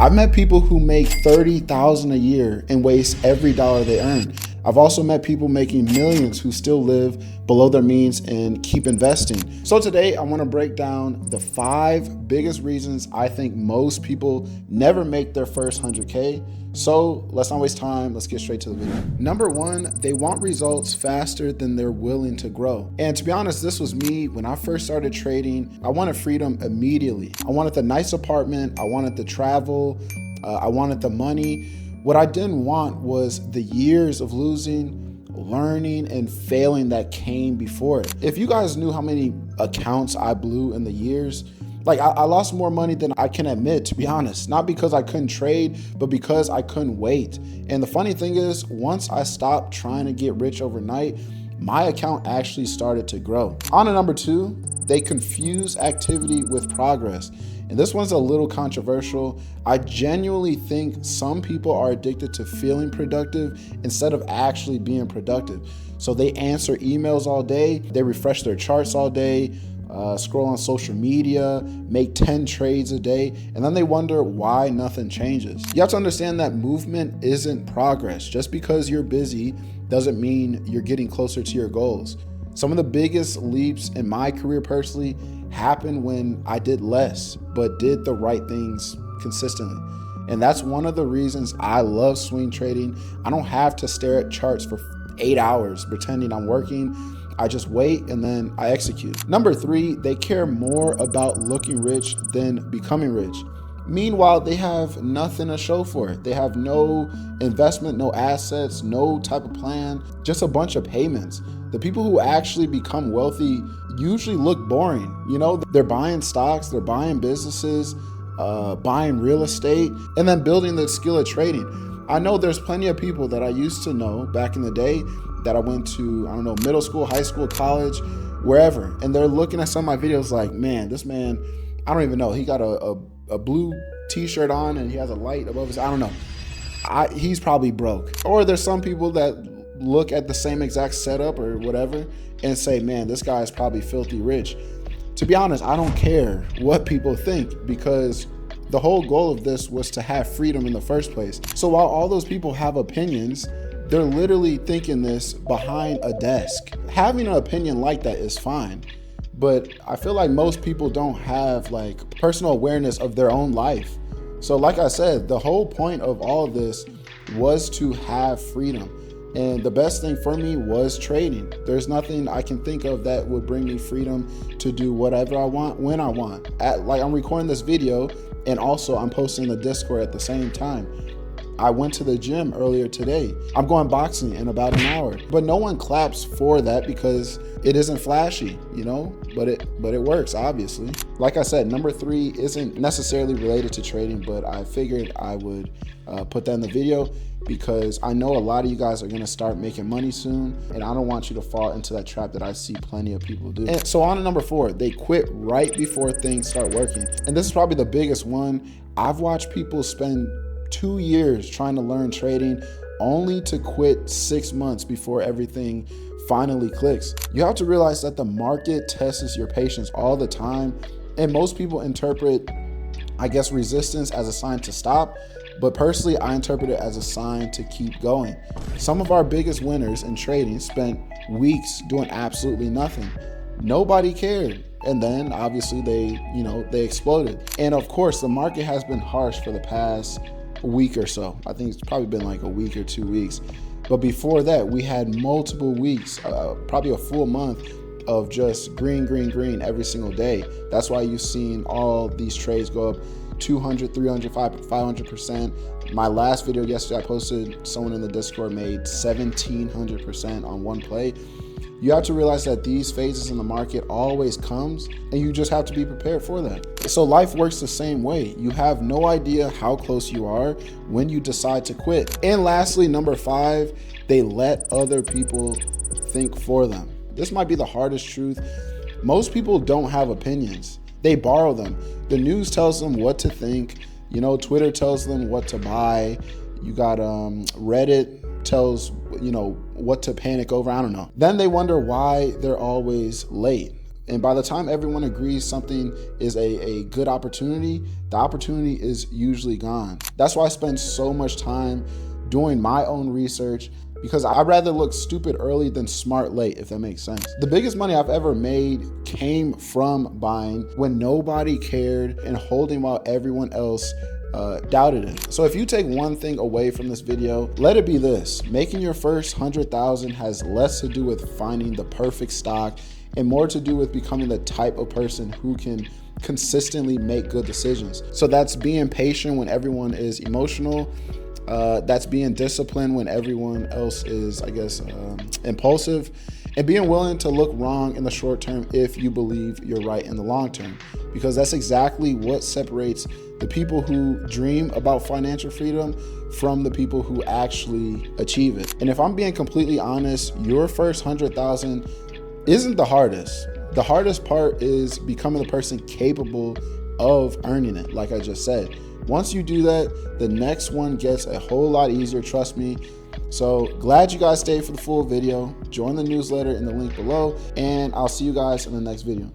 I've met people who make $30,000 a year and waste every dollar they earn. I've also met people making millions who still live below their means and keep investing. So today I want to break down the 5 biggest reasons I think most people never make their first 100K. So let's not waste time. Let's get straight to the video. Number 1, they want results faster than they're willing to grow. And to be honest, this was me when I first started trading. I wanted freedom immediately. I wanted the nice apartment. I wanted the travel. I wanted the money. What I didn't want was the years of losing, learning, and failing that came before it. If you guys knew how many accounts I blew in the years, like I lost more money than I can admit, to be honest. Not because I couldn't trade, but because I couldn't wait. And the funny thing is, once I stopped trying to get rich overnight, my account actually started to grow. On to number 2, they confuse activity with progress. And this one's a little controversial. I genuinely think some people are addicted to feeling productive instead of actually being productive. So they answer emails all day, they refresh their charts all day, scroll on social media, make 10 trades a day, and then they wonder why nothing changes. You have to understand that movement isn't progress. Just because you're busy doesn't mean you're getting closer to your goals. Some of the biggest leaps in my career personally happened when I did less, but did the right things consistently. And that's one of the reasons I love swing trading. I don't have to stare at charts for 8 hours pretending I'm working. I just wait and then I execute. Number 3, they care more about looking rich than becoming rich. Meanwhile, they have nothing to show for it. They have no investment, no assets, no type of plan, just a bunch of payments. The people who actually become wealthy usually look boring. You know, they're buying stocks, they're buying businesses, buying real estate, and then building the skill of trading. I know there's plenty of people that I used to know back in the day that I went to, I don't know, middle school, high school, college, wherever. And they're looking at some of my videos like, man, this man, I don't even know. He got a blue t-shirt on and he has a light above his, I don't know. He's probably broke. Or there's some people that look at the same exact setup or whatever and say, man, this guy is probably filthy rich. To be honest, I don't care what people think, because the whole goal of this was to have freedom in the first place. So while all those people have opinions, they're literally thinking this behind a desk. Having an opinion like that is fine, but I feel like most people don't have like personal awareness of their own life. So like I said, the whole point of all of this was to have freedom. And the best thing for me was trading. There's nothing I can think of that would bring me freedom to do whatever I want, when I want. Like I'm recording this video and also I'm posting the Discord at the same time. I went to the gym earlier today. I'm going boxing in about an hour. But no one claps for that because it isn't flashy, you know, but it works, obviously. Like I said, number 3 isn't necessarily related to trading, but I figured I would put that in the video because I know a lot of you guys are gonna start making money soon, and I don't want you to fall into that trap that I see plenty of people do. And so on to number 4, they quit right before things start working. And this is probably the biggest one. I've watched people spend 2 years trying to learn trading only to quit 6 months before everything finally clicks. You have to realize that the market tests your patience all the time, and most people interpret, I guess, resistance as a sign to stop, but personally I interpret it as a sign to keep going. Some of our biggest winners in trading spent weeks doing absolutely nothing. Nobody cared. And then obviously they exploded. And of course the market has been harsh for the past week or so. I think it's probably been like a week or 2 weeks. But before that, we had multiple weeks, probably a full month of just green every single day. That's why you've seen all these trades go up 200, 300, 500%. My last video yesterday I posted, someone in the Discord made 1700% on one play. You have to realize that these phases in the market always comes, and you just have to be prepared for that. So life works the same way. You have no idea how close you are when you decide to quit. And lastly, number 5, they let other people think for them. This might be the hardest truth. Most people don't have opinions. They borrow them. The news tells them what to think. You know, Twitter tells them what to buy. You got Reddit tells, what to panic over. I don't know. Then they wonder why they're always late. And by the time everyone agrees something is a good opportunity, the opportunity is usually gone. That's why I spend so much time doing my own research, because I'd rather look stupid early than smart late, if that makes sense. The biggest money I've ever made came from buying when nobody cared and holding while everyone else doubted it. So if you take one thing away from this video, let it be this: making your first 100,000 has less to do with finding the perfect stock and more to do with becoming the type of person who can consistently make good decisions. So that's being patient when everyone is emotional. That's being disciplined when everyone else is, I guess, impulsive, and being willing to look wrong in the short term if you believe you're right in the long term, because that's exactly what separates the people who dream about financial freedom from the people who actually achieve it. And if I'm being completely honest, your first 100,000 isn't the hardest. The hardest part is becoming the person capable of earning it, like I just said. Once you do that, the next one gets a whole lot easier, trust me. So glad you guys stayed for the full video. Join the newsletter in the link below, and I'll see you guys in the next video.